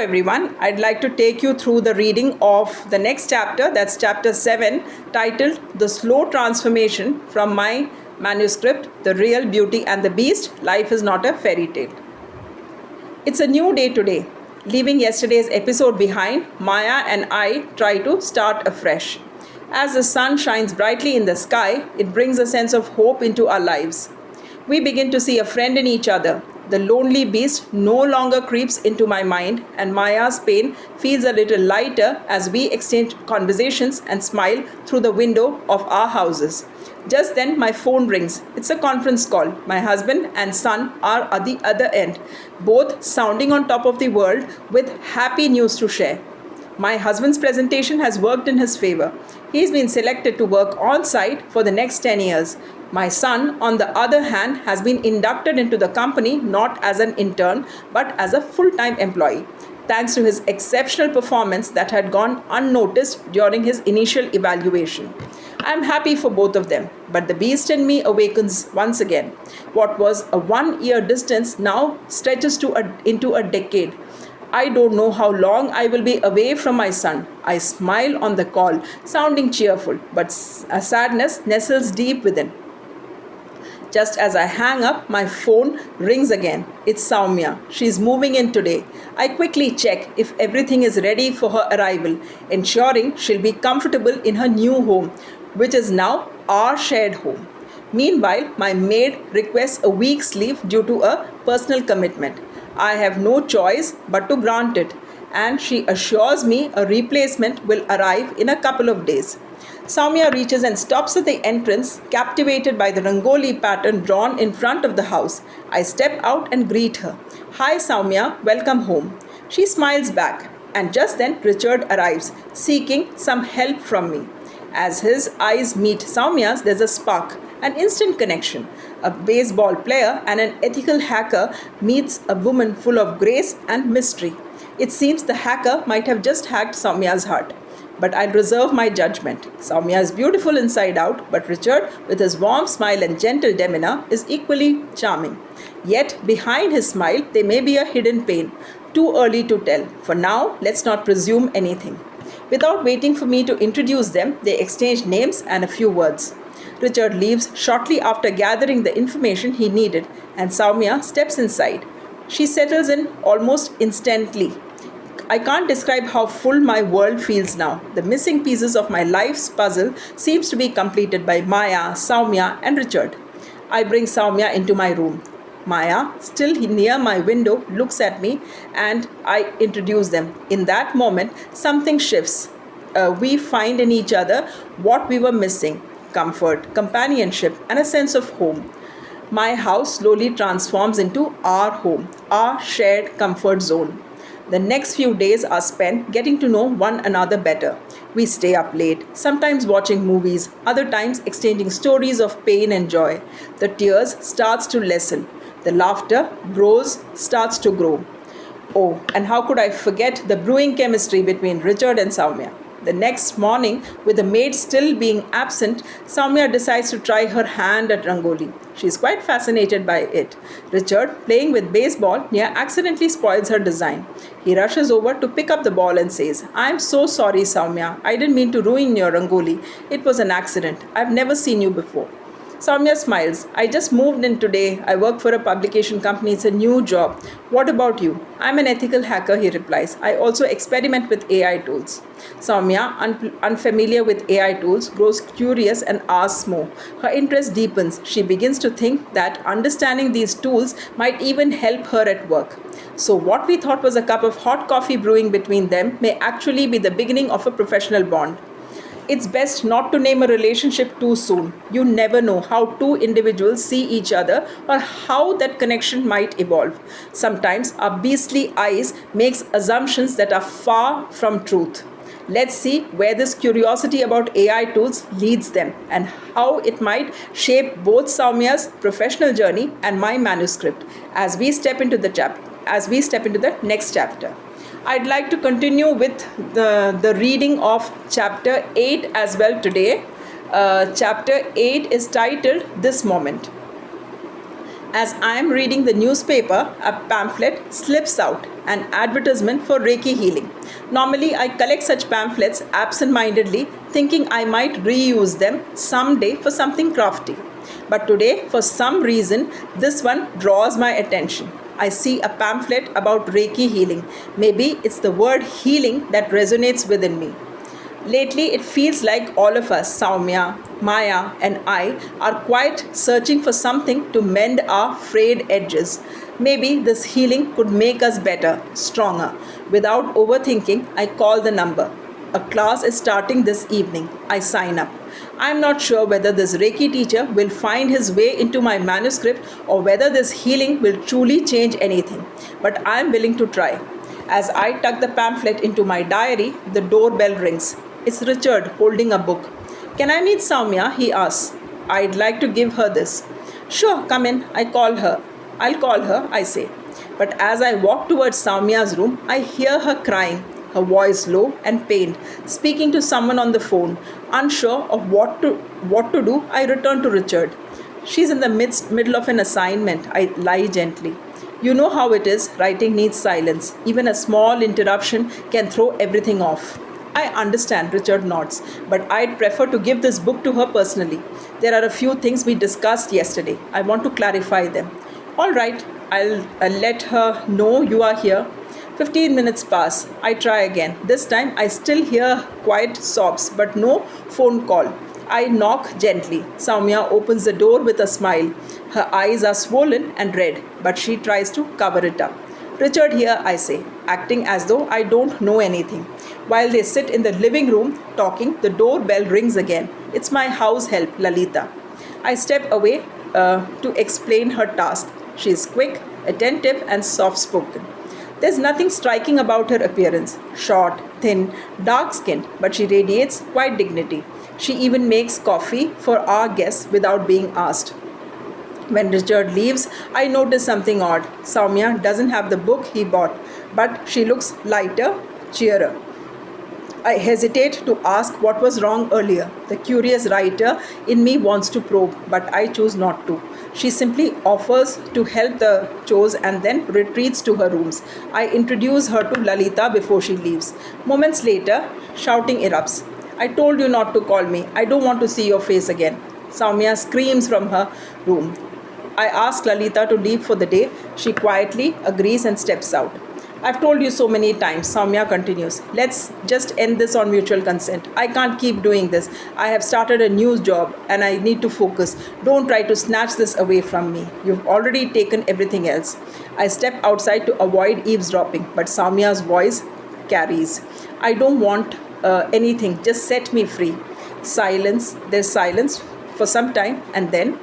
everyone. I'd like to take you through the reading of the next chapter, that's chapter 7, titled The Slow Transformation, from my manuscript, The Real Beauty and the Beast. Life is not a fairy tale. It's a new day today. Leaving yesterday's episode behind, Maya and I try to start afresh. As the sun shines brightly in the sky, it brings a sense of hope into our lives. We begin to see a friend in each other. The lonely beast no longer creeps into my mind, and Maya's pain feels a little lighter as we exchange conversations and smile through the window of our houses. Just then, my phone rings. It's a conference call. My husband and son are at the other end, both sounding on top of the world with happy news to share. My husband's presentation has worked in his favor. He's been selected to work on site for the next 10 years. My son, on the other hand, has been inducted into the company not as an intern but as a full time employee, thanks to his exceptional performance that had gone unnoticed during his initial evaluation. I am happy for both of them, but the beast in me awakens once again. What was a 1 year distance now stretches into a decade. I don't know how long I will be away from my son. I smile on the call, sounding cheerful, but a sadness nestles deep within. Just as I hang up, my phone rings again. It's Soumya. She's moving in today. I quickly check if everything is ready for her arrival, ensuring she'll be comfortable in her new home, which is now our shared home. Meanwhile, my maid requests a week's leave due to a personal commitment. I have no choice but to grant it, and she assures me a replacement will arrive in a couple of days. Soumya reaches and stops at the entrance, captivated by the rangoli pattern drawn in front of the house. I step out and greet her. Hi Soumya, welcome home. She smiles back, and just then Richard arrives, seeking some help from me. As his eyes meet Soumya's, there's a spark, an instant connection. A baseball player and an ethical hacker meets a woman full of grace and mystery. It seems the hacker might have just hacked Soumya's heart. But I'll reserve my judgment. Soumya is beautiful inside out, but Richard, with his warm smile and gentle demeanor, is equally charming. Yet, behind his smile, there may be a hidden pain. Too early to tell. For now, let's not presume anything. Without waiting for me to introduce them, they exchange names and a few words. Richard leaves shortly after gathering the information he needed, and Soumya steps inside. She settles in almost instantly. I can't describe how full my world feels now. The missing pieces of my life's puzzle seems to be completed by Maya, Soumya, and Richard. I bring Soumya into my room. Maya, still near my window, looks at me and I introduce them. In that moment, something shifts. We find in each other what we were missing: comfort, companionship, and a sense of home. My house slowly transforms into our home, our shared comfort zone. The next few days are spent getting to know one another better. We stay up late, sometimes watching movies, other times exchanging stories of pain and joy. The tears starts to lessen. The laughter starts to grow. Oh, and how could I forget the brewing chemistry between Richard and Soumya? The next morning, with the maid still being absent, Soumya decides to try her hand at rangoli. She is quite fascinated by it. Richard, playing with baseball, near accidentally spoils her design. He rushes over to pick up the ball and says, "I am so sorry, Soumya. I didn't mean to ruin your rangoli. It was an accident. I've never seen you before." Soumya smiles. "I just moved in today. I work for a publication company. It's a new job. What about you?" "I'm an ethical hacker," he replies. "I also experiment with AI tools." Soumya, unfamiliar with AI tools, grows curious and asks more. Her interest deepens. She begins to think that understanding these tools might even help her at work. So, what we thought was a cup of hot coffee brewing between them may actually be the beginning of a professional bond. It's best not to name a relationship too soon. You never know how two individuals see each other or how that connection might evolve. Sometimes our beastly eyes makes assumptions that are far from truth. Let's see where this curiosity about AI tools leads them and how it might shape both Soumya's professional journey and my manuscript as we step into the next chapter. I'd like to continue with the reading of chapter 8 as well today. Chapter 8 is titled This Moment. As I am reading the newspaper, a pamphlet slips out, an advertisement for Reiki healing. Normally, I collect such pamphlets absent mindedly, thinking I might reuse them someday for something crafty. But today, for some reason, this one draws my attention. I see a pamphlet about Reiki healing. Maybe it's the word healing that resonates within me. Lately, it feels like all of us, Saumya, Maya, and I, are quite searching for something to mend our frayed edges. Maybe this healing could make us better, stronger. Without overthinking, I call the number. A class is starting this evening. I sign up. I'm not sure whether this Reiki teacher will find his way into my manuscript or whether this healing will truly change anything. But I'm willing to try. As I tuck the pamphlet into my diary, the doorbell rings. It's Richard holding a book. Can I meet Saumya? He asks. I'd like to give her this. Sure, come in. I'll call her, I say. But as I walk towards Saumya's room, I hear her crying, her voice low and pained, speaking to someone on the phone. Unsure of what to do, I return to Richard. She's in the middle of an assignment. I lie gently. You know how it is, writing needs silence. Even a small interruption can throw everything off. I understand, Richard nods, but I'd prefer to give this book to her personally. There are a few things we discussed yesterday. I want to clarify them. All right, I'll let her know you are here. 15 minutes pass. I try again. This time I still hear quiet sobs, but no phone call. I knock gently. Saumya opens the door with a smile. Her eyes are swollen and red, but she tries to cover it up. Richard here, I say, acting as though I don't know anything. While they sit in the living room talking, the doorbell rings again. It's my house help, Lalita. I step away to explain her task. She is quick, attentive, and soft spoken. There's nothing striking about her appearance. Short, thin, dark skinned, but she radiates quiet dignity. She even makes coffee for our guests without being asked. When Richard leaves, I notice something odd. Saumya doesn't have the book he bought, but she looks lighter, cheerer. I hesitate to ask what was wrong earlier. The curious writer in me wants to probe, but I choose not to. She simply offers to help the chores and then retreats to her rooms. I introduce her to Lalita before she leaves. Moments later, shouting erupts. I told you not to call me. I don't want to see your face again. Saumya screams from her room. I ask Lalita to leave for the day. She quietly agrees and steps out. I've told you so many times, Saumya continues. Let's just end this on mutual consent. I can't keep doing this. I have started a new job and I need to focus. Don't try to snatch this away from me. You've already taken everything else. I step outside to avoid eavesdropping, but Saumya's voice carries. I don't want anything. Just set me free. Silence. There's silence for some time, and then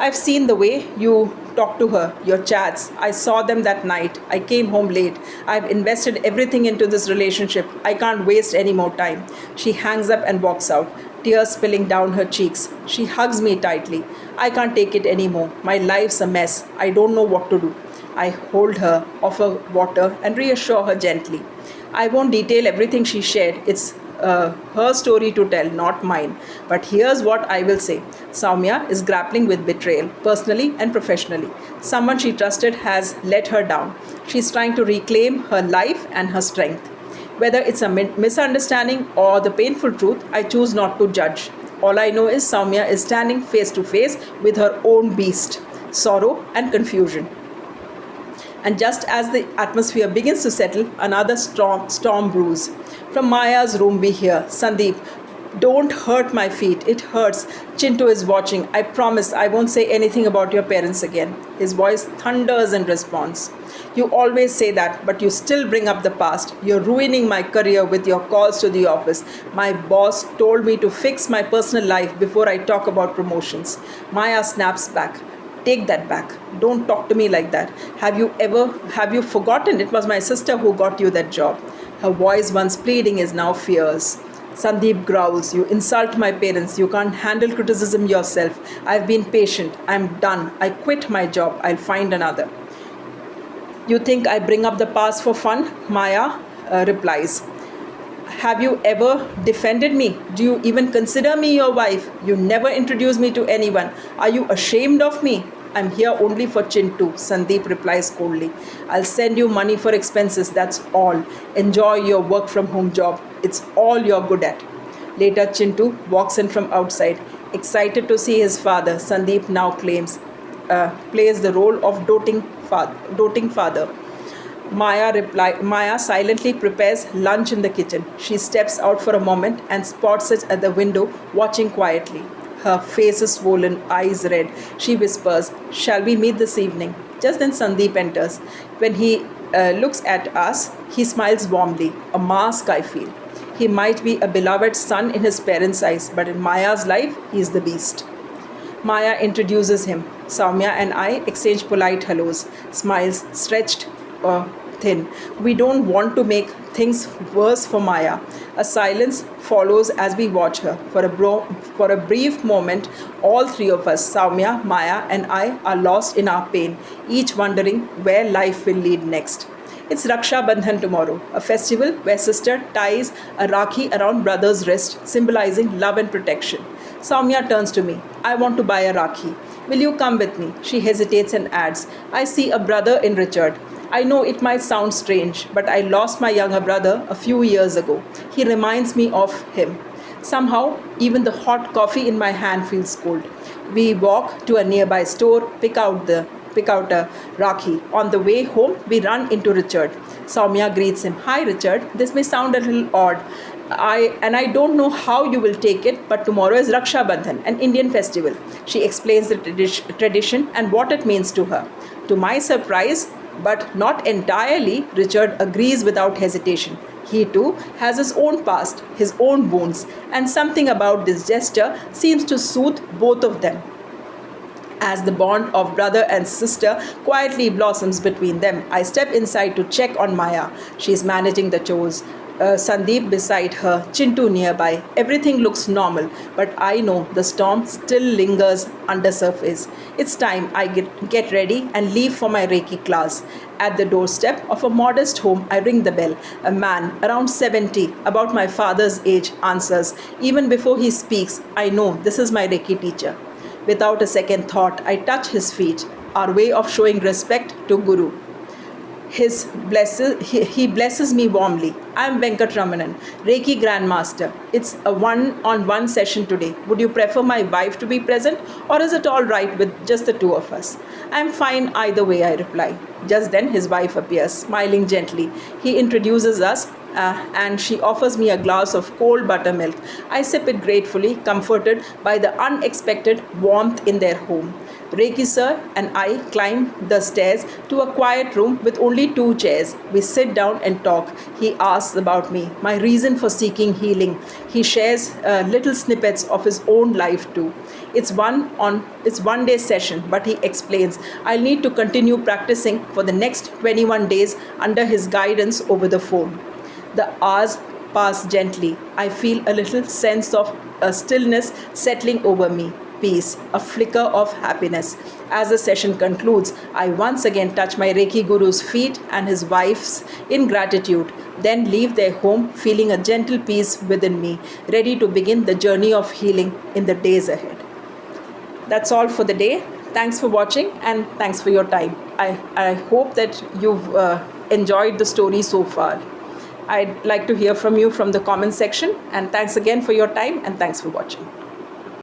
I've seen the way you talk to her, your chats. I saw them that night. I came home late. I've invested everything into this relationship. I can't waste any more time. She hangs up and walks out, tears spilling down her cheeks. She hugs me tightly. I can't take it anymore. My life's a mess. I don't know what to do. I hold her, offer water, and reassure her gently. I won't detail everything she shared. It's her story to tell, not mine. But here's what I will say. Saumya is grappling with betrayal, personally and professionally. Someone she trusted has let her down. She's trying to reclaim her life and her strength. Whether it's a misunderstanding or the painful truth, I choose not to judge. All I know is Saumya is standing face to face with her own beast, sorrow and confusion. And just as the atmosphere begins to settle, another storm brews. From Maya's room we hear, Sandeep, don't hurt my feet. It hurts. Chintu is watching. I promise I won't say anything about your parents again. His voice thunders in response. You always say that, but you still bring up the past. You're ruining my career with your calls to the office. My boss told me to fix my personal life before I talk about promotions. Maya snaps back. Take that back. Don't talk to me like that. Have you forgotten it was my sister who got you that job? Her voice, once pleading, is now fierce. Sandeep growls, you insult my parents. You can't handle criticism yourself. I've been patient. I'm done. I quit my job. I'll find another. You think I bring up the past for fun? Maya replies. Have you ever defended me? Do you even consider me your wife? You never introduce me to anyone. Are you ashamed of me? I'm here only for Chintu, Sandeep replies coldly. I'll send you money for expenses, that's all. Enjoy your work from home job. It's all you're good at. Later, Chintu walks in from outside. Excited to see his father, Sandeep now plays the role of doting father. Maya silently prepares lunch in the kitchen. She steps out for a moment and spots us at the window, watching quietly. Her face is swollen, eyes red. She whispers, "Shall we meet this evening?" Just then Sandeep enters. When he looks at us, he smiles warmly. A mask, I feel. He might be a beloved son in his parents' eyes, but in Maya's life, he is the beast. Maya introduces him. Soumya and I exchange polite hellos, smiles stretched thin. We don't want to make things worse for Maya. A silence follows as we watch her. For a brief moment, all three of us, Soumya, Maya, and I, are lost in our pain, each wondering where life will lead next. It's Raksha Bandhan tomorrow, a festival where sister ties a rakhi around brother's wrist, symbolizing love and protection. Soumya turns to me. I want to buy a rakhi. Will you come with me? She hesitates and adds, I see a brother in Richard. I know it might sound strange, but I lost my younger brother a few years ago. He reminds me of him. Somehow, even the hot coffee in my hand feels cold. We walk to a nearby store, pick out a rakhi. On the way home, we run into Richard. Soumya greets him. Hi, Richard. This may sound a little odd. I don't know how you will take it, but tomorrow is Raksha Bandhan, an Indian festival. She explains the tradition and what it means to her. To my surprise, but not entirely, Richard agrees without hesitation. He too has his own past, his own wounds, and something about this gesture seems to soothe both of them. As the bond of brother and sister quietly blossoms between them, I step inside to check on Maya. She is managing the chores. Sandeep beside her, Chintu nearby. Everything looks normal, but I know the storm still lingers under surface. It's time I get ready and leave for my Reiki class. At the doorstep of a modest home, I ring the bell. A man, around 70, about my father's age, answers. Even before he speaks, I know this is my Reiki teacher. Without a second thought, I touch his feet, our way of showing respect to Guru. He blesses me warmly. I am Venkatramanan, Reiki Grandmaster. It's a one-on-one session today. Would you prefer my wife to be present, or is it all right with just the two of us? I am fine either way, I reply. Just then his wife appears, smiling gently. He introduces us and she offers me a glass of cold buttermilk. I sip it gratefully, comforted by the unexpected warmth in their home. Reiki sir and I climb the stairs to a quiet room with only two chairs. We sit down and talk. He asks about me, my reason for seeking healing. He shares little snippets of his own life too. It's one day session, but he explains I'll need to continue practicing for the next 21 days under his guidance over the phone. The hours pass gently. I feel a little sense of stillness settling over me. Peace, a flicker of happiness. As the session concludes, I once again touch my Reiki Guru's feet and his wife's in gratitude, then leave their home feeling a gentle peace within me, ready to begin the journey of healing in the days ahead. That's all for the day. Thanks for watching and thanks for your time. I hope that you've enjoyed the story so far. I'd like to hear from you from the comment section, and thanks again for your time and thanks for watching.